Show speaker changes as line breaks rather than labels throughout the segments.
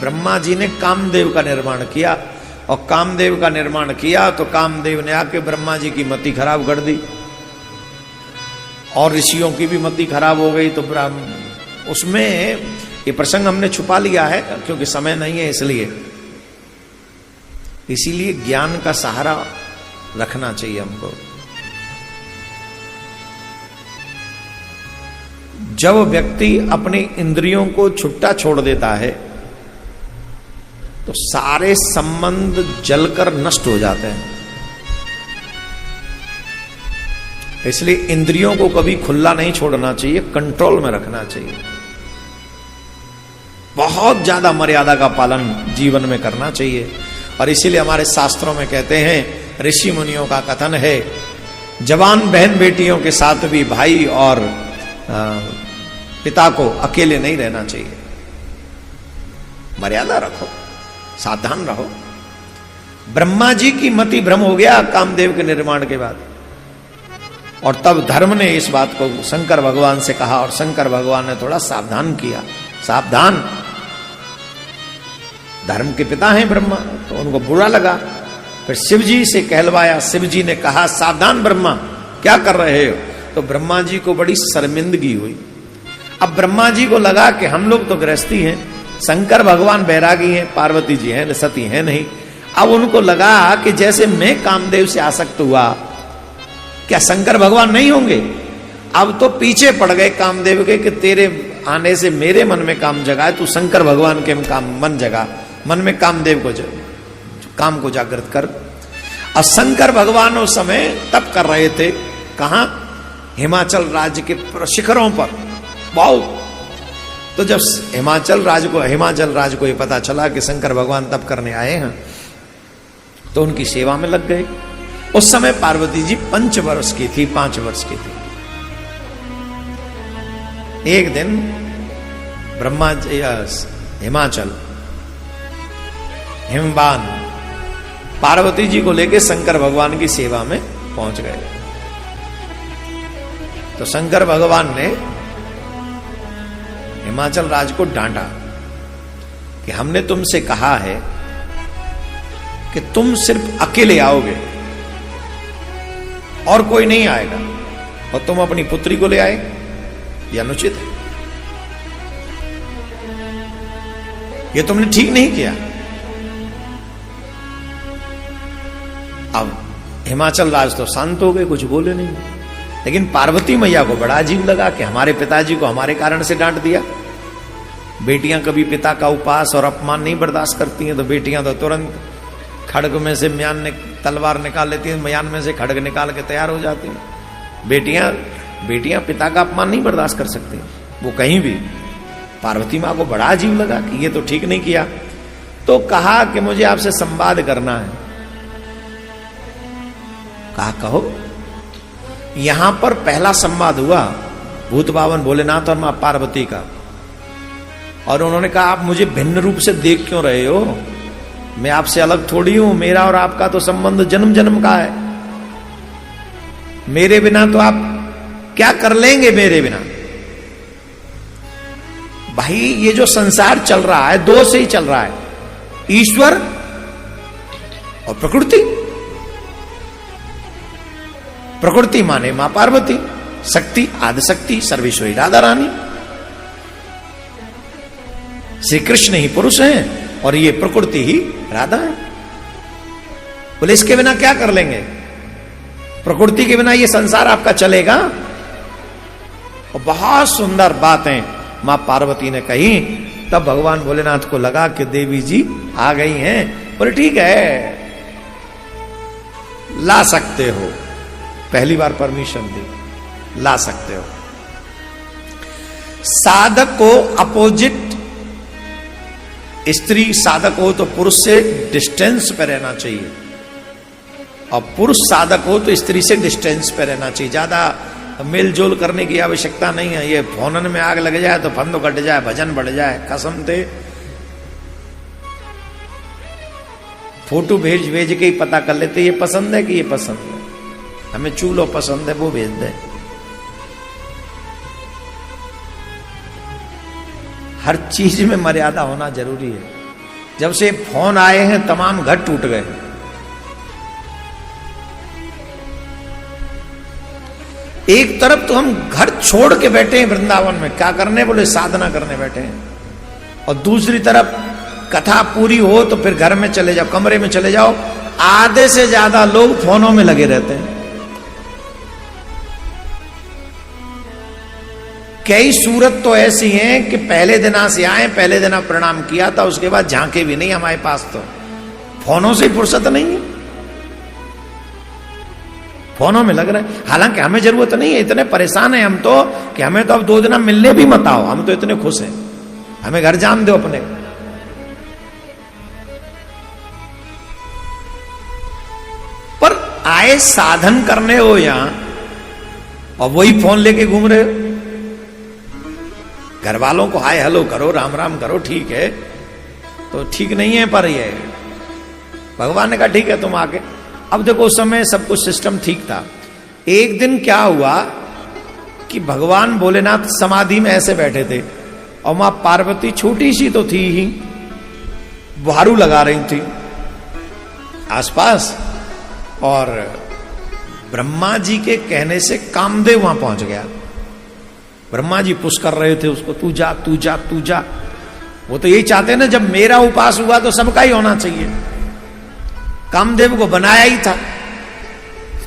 ब्रह्मा जी ने कामदेव का निर्माण किया, और कामदेव का निर्माण किया तो कामदेव ने आके ब्रह्मा जी की मति खराब कर दी, और ऋषियों की भी मति खराब हो गई। तो उसमें ये प्रसंग हमने छुपा लिया है क्योंकि समय नहीं है, इसीलिए ज्ञान का सहारा रखना चाहिए हमको। जब व्यक्ति अपनी इंद्रियों को छुट्टा छोड़ देता है तो सारे संबंध जलकर नष्ट हो जाते हैं। इसलिए इंद्रियों को कभी खुला नहीं छोड़ना चाहिए, कंट्रोल में रखना चाहिए। बहुत ज्यादा मर्यादा का पालन जीवन में करना चाहिए। और इसीलिए हमारे शास्त्रों में कहते हैं, ऋषि मुनियों का कथन है, जवान बहन बेटियों के साथ भी भाई और पिता को अकेले नहीं रहना चाहिए। मर्यादा रखो, सावधान रहो। ब्रह्मा जी की मति भ्रम हो गया कामदेव के निर्माण के बाद, और तब धर्म ने इस बात को शंकर भगवान से कहा, और शंकर भगवान ने थोड़ा सावधान किया। सावधान, धर्म के पिता हैं ब्रह्मा, तो उनको बुरा लगा। फिर शिव जी से कहलवाया, शिव जी ने कहा, सावधान ब्रह्मा, क्या कर रहे हो? तो ब्रह्मा जी को बड़ी शर्मिंदगी हुई। अब ब्रह्मा जी को लगा कि हम लोग तो गृहस्थी हैं, शंकर भगवान बैरागी हैं, पार्वती जी हैं, सती हैं नहीं। अब उनको लगा कि जैसे मैं कामदेव से आसक्त हुआ, क्या शंकर भगवान नहीं होंगे? अब तो पीछे पड़ गए कामदेव के कि तेरे आने से मेरे मन में काम जगा, तू शंकर भगवान के मन जगा, मन में कामदेव को काम को जागृत कर। और शंकर भगवान उस समय तप कर रहे थे, कहां? हिमाचल राज्य के शिखरों पर। बहुत तो जब हिमाचल राज को ये पता चला कि शंकर भगवान तप करने आए हैं, तो उनकी सेवा में लग गए। उस समय पार्वती जी 5 वर्ष की थी, 5 वर्ष की थी। एक दिन ब्रह्मा जी हिमाचल हिमवान पार्वती जी को लेकर शंकर भगवान की सेवा में पहुंच गए। तो शंकर भगवान ने हिमाचल राज को डांटा कि हमने तुमसे कहा है कि तुम सिर्फ अकेले आओगे और कोई नहीं आएगा, और तुम अपनी पुत्री को ले आए, यह अनुचित है, यह तुमने ठीक नहीं किया। अब हिमाचल राज तो शांत हो गए, कुछ बोले नहीं। लेकिन पार्वती मैया को बड़ा अजीब लगा कि हमारे पिताजी को हमारे कारण से डांट दिया। बेटियां कभी पिता का उपहास और अपमान नहीं बर्दाश्त करती हैं, तो बेटियां तो तुरंत खड्ग में से तलवार निकाल लेती हैं, म्यान में से खड्ग निकाल के तैयार हो जाती हैं। बेटियां पिता का अपमान नहीं बर्दाश्त कर सकती, वो कहीं भी। पार्वती माँ को बड़ा अजीब लगा कि ये तो ठीक नहीं किया। तो कहा कि मुझे आपसे संवाद करना है। कहा कहो। यहां पर पहला संवाद हुआ भूत बावन भोलेनाथ और मां पार्वती का, और उन्होंने कहा, आप मुझे भिन्न रूप से देख क्यों रहे हो? मैं आपसे अलग थोड़ी हूं, मेरा और आपका तो संबंध जन्म जन्म का है। मेरे बिना तो आप क्या कर लेंगे? मेरे बिना भाई ये जो संसार चल रहा है, दो से ही चल रहा है, ईश्वर और प्रकृति। प्रकृति माने मां पार्वती, शक्ति आदिशक्ति सर्वेश्वरी राधा रानी। श्री कृष्ण ही पुरुष हैं और ये प्रकृति ही राधा है। बोले इसके बिना क्या कर लेंगे? प्रकृति के बिना ये संसार आपका चलेगा? और बहुत सुंदर बातें मां पार्वती ने कही। तब भगवान भोलेनाथ को लगा कि देवी जी आ गई हैं। बोले ठीक है, ला सकते हो। पहली बार परमिशन दी, ला सकते हो। साधक को अपोजिट स्त्री साधक हो तो पुरुष से डिस्टेंस पे रहना चाहिए, और पुरुष साधक हो तो स्त्री से डिस्टेंस पे रहना चाहिए। ज्यादा मेलजोल करने की आवश्यकता नहीं है। ये फोनन में आग लग जाए तो फंद कट जाए, भजन बढ़ जाए। कसम थे फोटो भेज भेज के ही पता कर लेते ये पसंद है कि ये पसंद है। हमें चूल्हो पसंद है, वो भेज दे। हर चीज में मर्यादा होना जरूरी है। जब से फोन आए हैं तमाम घर टूट गए। एक तरफ तो हम घर छोड़ के बैठे हैं वृंदावन में, क्या करने, बोले साधना करने बैठे हैं, और दूसरी तरफ कथा पूरी हो तो फिर घर में चले जाओ, कमरे में चले जाओ, आधे से ज्यादा लोग फोनों में लगे रहते हैं। कई सूरत तो ऐसी हैं कि पहले दिन से आए, पहले दिन प्रणाम किया था, उसके बाद झांके भी नहीं हमारे पास, तो फोनों से फुर्सत नहीं है, फोनों में लग रहे हैं। हालांकि हमें जरूरत नहीं है, इतने परेशान हैं हम तो कि हमें तो अब 2 दिन मिलने भी मत आओ, हम तो इतने खुश हैं, हमें घर जान दो अपने। पर आए साधन करने हो यहां और वही फोन लेके घूम रहे हो। घर वालों को हाय हेलो करो, राम राम करो, ठीक है, तो ठीक नहीं है, पर ये भगवान ने कहा ठीक है तुम आके। अब देखो उस समय सब कुछ सिस्टम ठीक था। एक दिन क्या हुआ कि भगवान भोलेनाथ समाधि में ऐसे बैठे थे और मां पार्वती छोटी सी तो थी ही, बुहारू लगा रही थी आसपास, और ब्रह्मा जी के कहने से कामदेव वहां पहुंच गया। ब्रह्मा जी पुश कर रहे थे उसको, तू जा तू जा तू जा। वो तो यही चाहते हैं ना, जब मेरा उपास हुआ तो सबका ही होना चाहिए, कामदेव को बनाया ही था,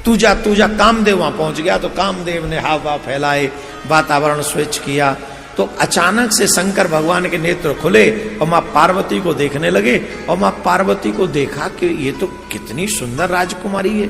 तू जा तू जा। कामदेव वहां पहुंच गया तो कामदेव ने हाव भाव फैलाए, वातावरण स्विच किया, तो अचानक से शंकर भगवान के नेत्र खुले और मां पार्वती को देखने लगे। और मां पार्वती को देखा कि ये तो कितनी सुंदर राजकुमारी है।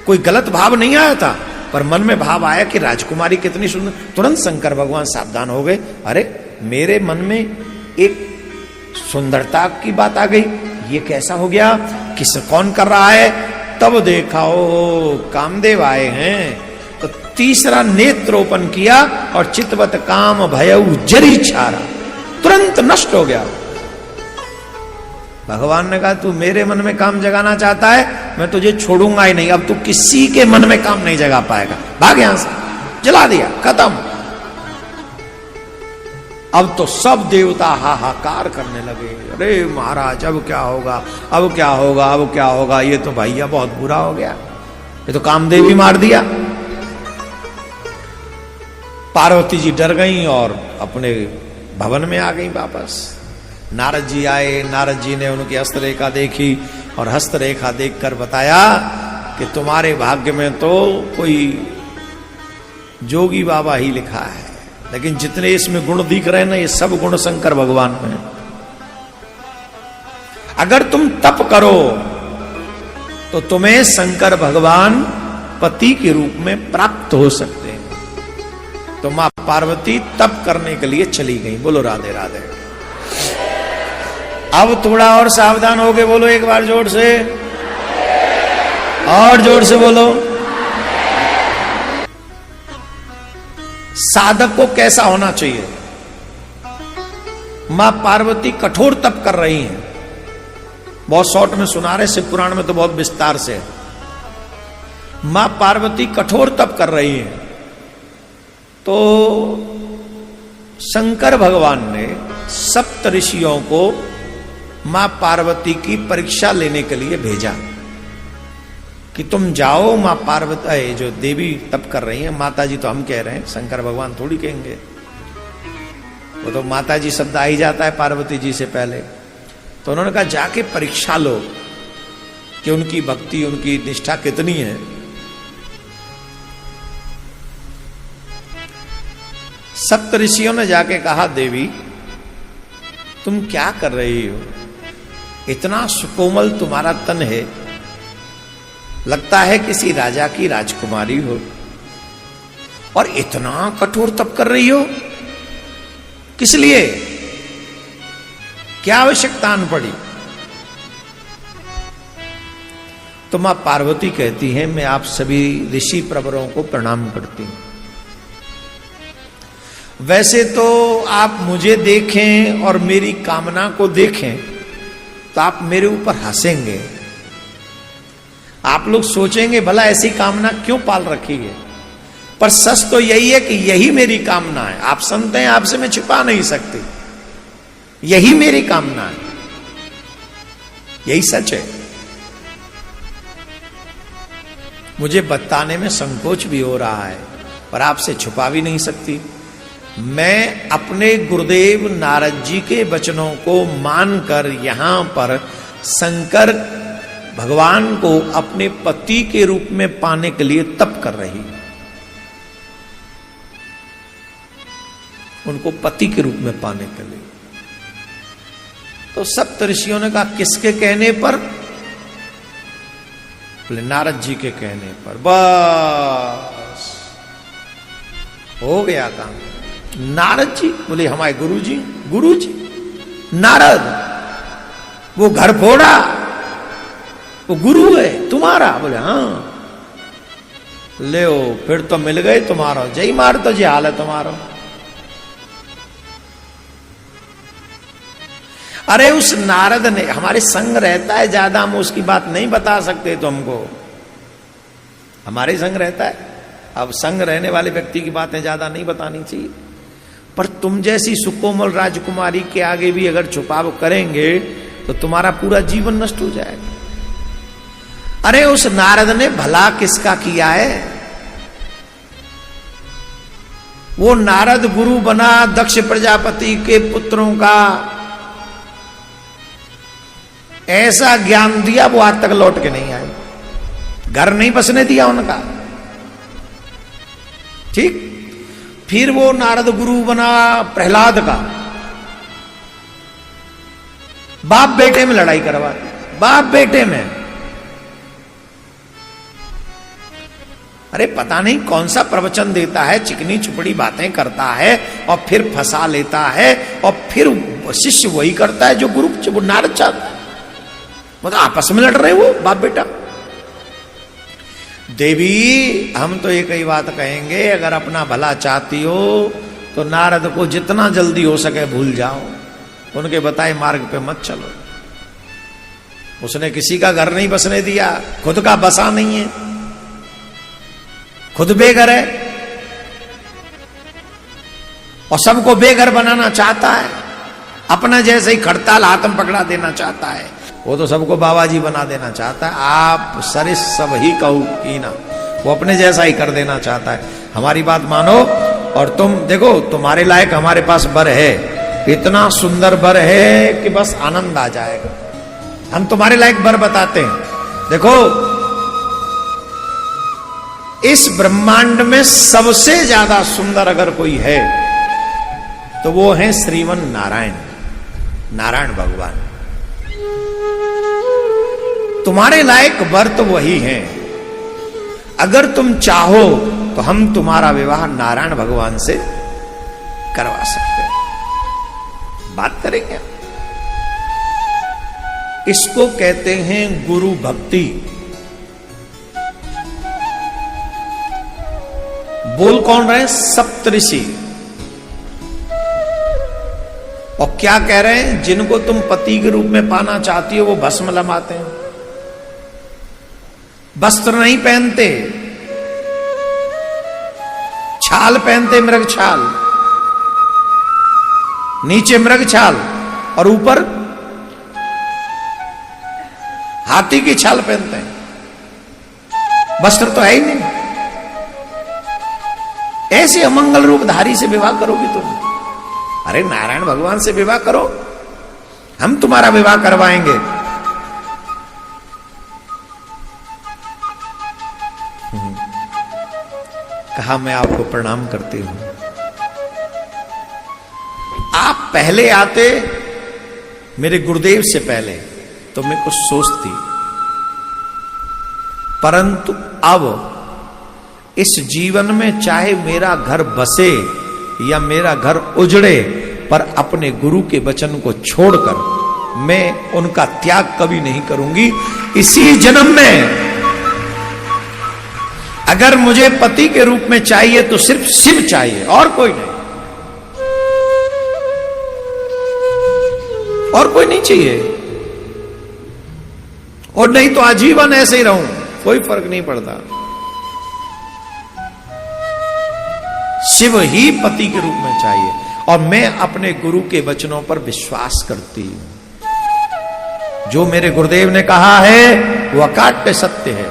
कोई गलत भाव नहीं आया था, पर मन में भाव आया कि राजकुमारी कितनी सुंदर। तुरंत शंकर भगवान सावधान हो गए, अरे मेरे मन में एक सुंदरता की बात आ गई, ये कैसा हो गया, किस कौन कर रहा है। तब देखा ओ कामदेव आए हैं, तो तीसरा नेत्र ओपन किया और चितवत काम भयउ जरी छारा, तुरंत नष्ट हो गया। भगवान ने कहा तू मेरे मन में काम जगाना चाहता है, मैं तुझे छोड़ूंगा ही नहीं, अब तू किसी के मन में काम नहीं जगा पाएगा, भाग यहां से। जला दिया, खत्म। अब तो सब देवता हाहाकार करने लगे, अरे महाराज अब क्या होगा, अब क्या होगा, अब क्या होगा, ये तो भैया बहुत बुरा हो गया, ये तो कामदेव ही मार दिया। पार्वती जी डर गई और अपने भवन में आ गई वापस। नारद जी आए, नारद जी ने उनकी हस्तरेखा देखी और हस्तरेखा देखकर बताया कि तुम्हारे भाग्य में तो कोई जोगी बाबा ही लिखा है, लेकिन जितने इसमें गुण दिख रहे हैं ना, ये सब गुण शंकर भगवान में। अगर तुम तप करो तो तुम्हें शंकर भगवान पति के रूप में प्राप्त हो सकते हैं। तो मां पार्वती तप करने के लिए चली गई। बोलो राधे राधे। अब थोड़ा और सावधान हो गए, बोलो एक बार जोर से, और जोर से बोलो। साधक को कैसा होना चाहिए? मां पार्वती कठोर तप कर रही हैं, बहुत शॉर्ट में सुना रहे, शिव पुराण में तो बहुत विस्तार से। मां पार्वती कठोर तप कर रही हैं, तो शंकर भगवान ने सप्त ऋषियों को मां पार्वती की परीक्षा लेने के लिए भेजा कि तुम जाओ, मां पार्वती जो देवी तप कर रही हैं, माता जी तो हम कह रहे हैं, शंकर भगवान थोड़ी कहेंगे, वो तो माता जी शब्द आ ही जाता है पार्वती जी से पहले। तो उन्होंने कहा जाके परीक्षा लो कि उनकी भक्ति, उनकी निष्ठा कितनी है। सप्त ऋषियों ने जाके कहा देवी तुम क्या कर रही हो, इतना सुकोमल तुम्हारा तन है, लगता है किसी राजा की राजकुमारी हो, और इतना कठोर तप कर रही हो, किस लिए, क्या आवश्यकता आन पड़ी? तो मां पार्वती कहती है मैं आप सभी ऋषि प्रवरों को प्रणाम करती हूं। वैसे तो आप मुझे देखें और मेरी कामना को देखें तो आप मेरे ऊपर हंसेंगे, आप लोग सोचेंगे भला ऐसी कामना क्यों पाल रखी है, पर सच तो यही है कि यही मेरी कामना है। आप संत हैं, आपसे मैं छिपा नहीं सकती, यही मेरी कामना है। यही सच है। मुझे बताने में संकोच भी हो रहा है, पर आपसे छुपा भी नहीं सकती। मैं अपने गुरुदेव नारद जी के वचनों को मानकर यहां पर शंकर भगवान को अपने पति के रूप में पाने के लिए तप कर रही है। उनको पति के रूप में पाने के लिए। तो सप्त ऋषियों ने कहा किसके कहने पर? बोले नारद जी के कहने पर। बस हो गया काम। नारद जी बोले हमारे गुरु जी। गुरु जी नारद, वो घर फोड़ा, वो गुरु है तुम्हारा? बोले हाँ। ले फिर तो मिल गए तुम्हारा, जय मार तो जी हाल है तुम्हारा। अरे उस नारद ने हमारे संग रहता है ज्यादा, हम उसकी बात नहीं बता सकते तुमको। हमारे संग रहता है, अब संग रहने वाले व्यक्ति की बातें ज्यादा नहीं बतानी चाहिए। पर तुम जैसी सुकोमल राजकुमारी के आगे भी अगर छुपाव करेंगे तो तुम्हारा पूरा जीवन नष्ट हो जाएगा। अरे उस नारद ने भला किसका किया है? वो नारद गुरु बना दक्ष प्रजापति के पुत्रों का, ऐसा ज्ञान दिया वो आज तक लौट के नहीं आए। घर नहीं बसने दिया उनका। ठीक, फिर वो नारद गुरु बना प्रहलाद का। बाप बेटे में लड़ाई करवा दी, बाप बेटे में। अरे पता नहीं कौन सा प्रवचन देता है, चिकनी चुपड़ी बातें करता है और फिर फंसा लेता है, और फिर शिष्य वही करता है जो गुरु वो नारद चाहता है। मतलब आपस में लड़ रहे वो बाप बेटा। देवी हम तो एक ही बात कहेंगे, अगर अपना भला चाहती हो तो नारद को जितना जल्दी हो सके भूल जाओ, उनके बताए मार्ग पे मत चलो। उसने किसी का घर नहीं बसने दिया, खुद का बसा नहीं है, खुद बेघर है और सबको बेघर बनाना चाहता है। अपना जैसे ही खड़ताल हाथ में पकड़ा देना चाहता है, वो तो सबको बाबा जी बना देना चाहता है। आप सरिस सब ही कहो की ना, वो अपने जैसा ही कर देना चाहता है। हमारी बात मानो और तुम देखो, तुम्हारे लायक हमारे पास बर है, इतना सुंदर बर है कि बस आनंद आ जाएगा। हम तुम्हारे लायक बर बताते हैं। देखो इस ब्रह्मांड में सबसे ज्यादा सुंदर अगर कोई है तो वो है श्रीमन नारायण, नारायण भगवान। तुम्हारे लायक वर तो वही है। अगर तुम चाहो तो हम तुम्हारा विवाह नारायण भगवान से करवा सकते हैं। बात करेंगे। इसको कहते हैं गुरु भक्ति। बोल कौन रहे? सप्तऋषि। और क्या कह रहे हैं? जिनको तुम पति के रूप में पाना चाहती हो वो भस्म लमाते हैं, वस्त्र नहीं पहनते, छाल पहनते, मृग छाल, नीचे मृग छाल और ऊपर हाथी की छाल पहनते हैं। वस्त्र तो है ही नहीं। ऐसे अमंगल रूपधारी से विवाह करोगी तुम? अरे नारायण भगवान से विवाह करो, हम तुम्हारा विवाह करवाएंगे। कहा मैं आपको प्रणाम करती हूं। आप पहले आते मेरे गुरुदेव से पहले तो मैं कुछ सोचती, परंतु अब इस जीवन में चाहे मेरा घर बसे या मेरा घर उजड़े, पर अपने गुरु के वचन को छोड़कर मैं उनका त्याग कभी नहीं करूंगी। इसी जन्म में अगर मुझे पति के रूप में चाहिए तो सिर्फ शिव चाहिए और कोई नहीं, और कोई नहीं चाहिए। और नहीं तो आजीवन ऐसे ही रहूं, कोई फर्क नहीं पड़ता। शिव ही पति के रूप में चाहिए। और मैं अपने गुरु के वचनों पर विश्वास करती हूं। जो मेरे गुरुदेव ने कहा है वो अकाट्य सत्य है।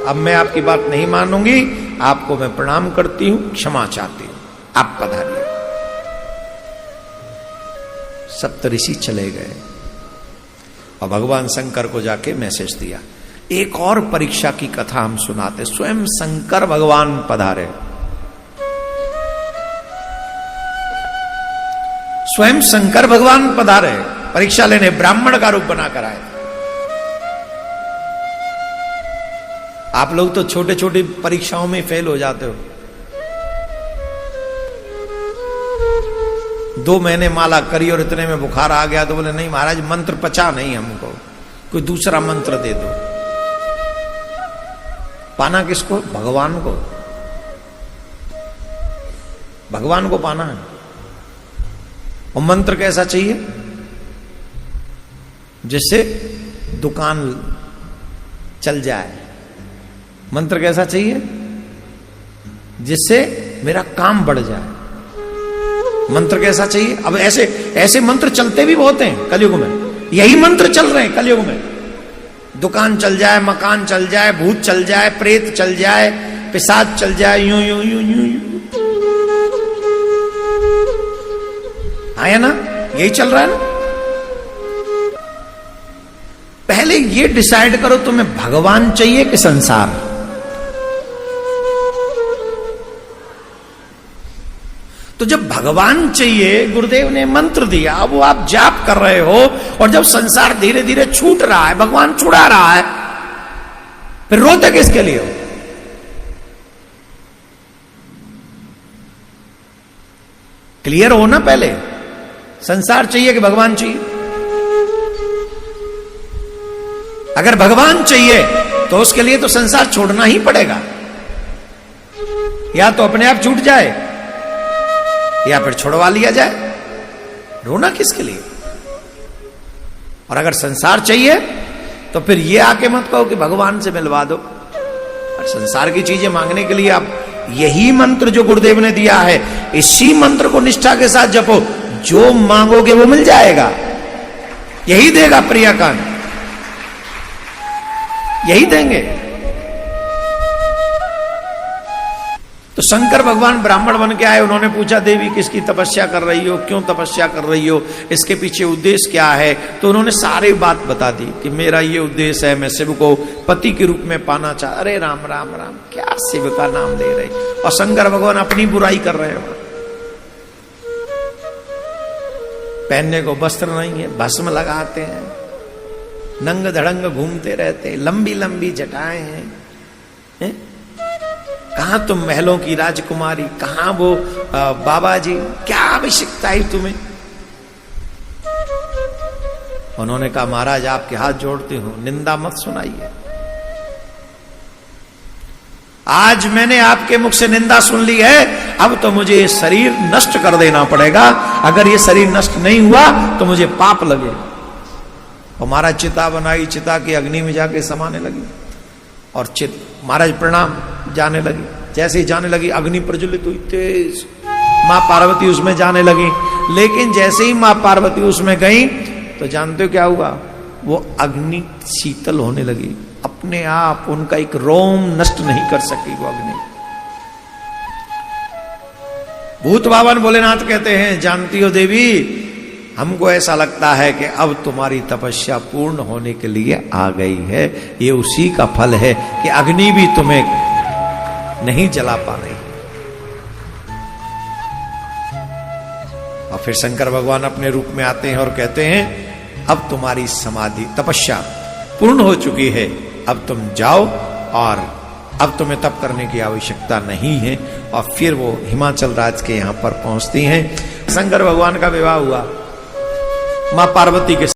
अब मैं आपकी बात नहीं मानूंगी, आपको मैं प्रणाम करती हूं, क्षमा चाहती हूं, आप पधारिए। सप्तऋषि चले गए और भगवान शंकर को जाके मैसेज दिया। एक और परीक्षा की कथा हम सुनाते। स्वयं शंकर भगवान पधारे, स्वयं शंकर भगवान पधारे परीक्षा लेने, ब्राह्मण का रूप बनाकर आए। आप लोग तो छोटे छोटे परीक्षाओं में फेल हो जाते हो। 2 महीने माला करी और इतने में बुखार आ गया तो बोले नहीं महाराज मंत्र पचा नहीं हमको, कोई दूसरा मंत्र दे दो। पाना किसको? भगवान को। भगवान को पाना है। और मंत्र कैसा चाहिए? जिससे दुकान चल जाए। मंत्र कैसा चाहिए? जिससे मेरा काम बढ़ जाए। मंत्र कैसा चाहिए? अब ऐसे ऐसे मंत्र चलते भी बहुत हैं कलयुग में। यही मंत्र चल रहे हैं कलयुग में। दुकान चल जाए, मकान चल जाए, भूत चल जाए, प्रेत चल जाए, पिशाच चल जाए, यूं यूं यूं यूं यूं। आया ना? यही चल रहा है ना। पहले ये डिसाइड करो तुम्हें भगवान चाहिए कि संसार। तो जब भगवान चाहिए, गुरुदेव ने मंत्र दिया, वो आप जाप कर रहे हो, और जब संसार धीरे धीरे छूट रहा है, भगवान छुड़ा रहा है, फिर रोते किसके लिए हो? क्लियर हो ना पहले। संसार चाहिए कि भगवान चाहिए? अगर भगवान चाहिए तो उसके लिए तो संसार छोड़ना ही पड़ेगा। या तो अपने आप छूट जाए या फिर छुड़वा लिया जाए। रोना किसके लिए? और अगर संसार चाहिए तो फिर ये आके मत कहो कि भगवान से मिलवा दो। और संसार की चीजें मांगने के लिए आप यही मंत्र जो गुरुदेव ने दिया है, इसी मंत्र को निष्ठा के साथ जपो। जो मांगोगे वो मिल जाएगा। यही देगा प्रियकांत, यही देंगे। तो शंकर भगवान ब्राह्मण बन के आए। उन्होंने पूछा देवी किसकी तपस्या कर रही हो, क्यों तपस्या कर रही हो, इसके पीछे उद्देश्य क्या है? तो उन्होंने सारी बात बता दी कि मेरा ये उद्देश्य है, मैं शिव को पति के रूप में पाना चाह। अरे राम राम राम, क्या शिव का नाम ले रहे। और शंकर भगवान अपनी बुराई कर रहे हो। पहनने को वस्त्र नहीं है, भस्म लगाते हैं, नंग धड़ंग घूमते रहते, लंबी लंबी जटाएं हैं। कहां तुम महलों की राजकुमारी, कहां वो बाबा जी, क्या आवश्यकता है तुम्हें? उन्होंने कहा महाराज आपके हाथ जोड़ती हूं, निंदा मत सुनाइए। आज मैंने आपके मुख से निंदा सुन ली है, अब तो मुझे ये शरीर नष्ट कर देना पड़ेगा। अगर ये शरीर नष्ट नहीं हुआ तो मुझे पाप लगे। और महाराज चिता बनाई, चिता की अग्नि में जाके समाने लगी। और महाराज प्रणाम जाने लगी। जैसे ही जाने लगी अग्नि प्रज्वलित हुई तेज, मां पार्वती उसमें जाने लगी। लेकिन जैसे ही मां पार्वती उसमें गई तो जानते हो क्या हुआ? वो अग्नि शीतल होने लगी अपने आप। उनका एक रोम नष्ट नहीं कर सकी वो अग्नि। भूत बावन भोलेनाथ कहते हैं जानती हो देवी, हमको ऐसा लगता है कि अब तुम्हारी तपस्या पूर्ण होने के लिए आ गई है। ये उसी का फल है कि अग्नि भी तुम्हें नहीं जला पा रही। और फिर शंकर भगवान अपने रूप में आते हैं और कहते हैं अब तुम्हारी समाधि तपस्या पूर्ण हो चुकी है, अब तुम जाओ और अब तुम्हें तप करने की आवश्यकता नहीं है। और फिर वो हिमाचल राज के यहां पर पहुंचती हैं। शंकर भगवान का विवाह हुआ मां पार्वती के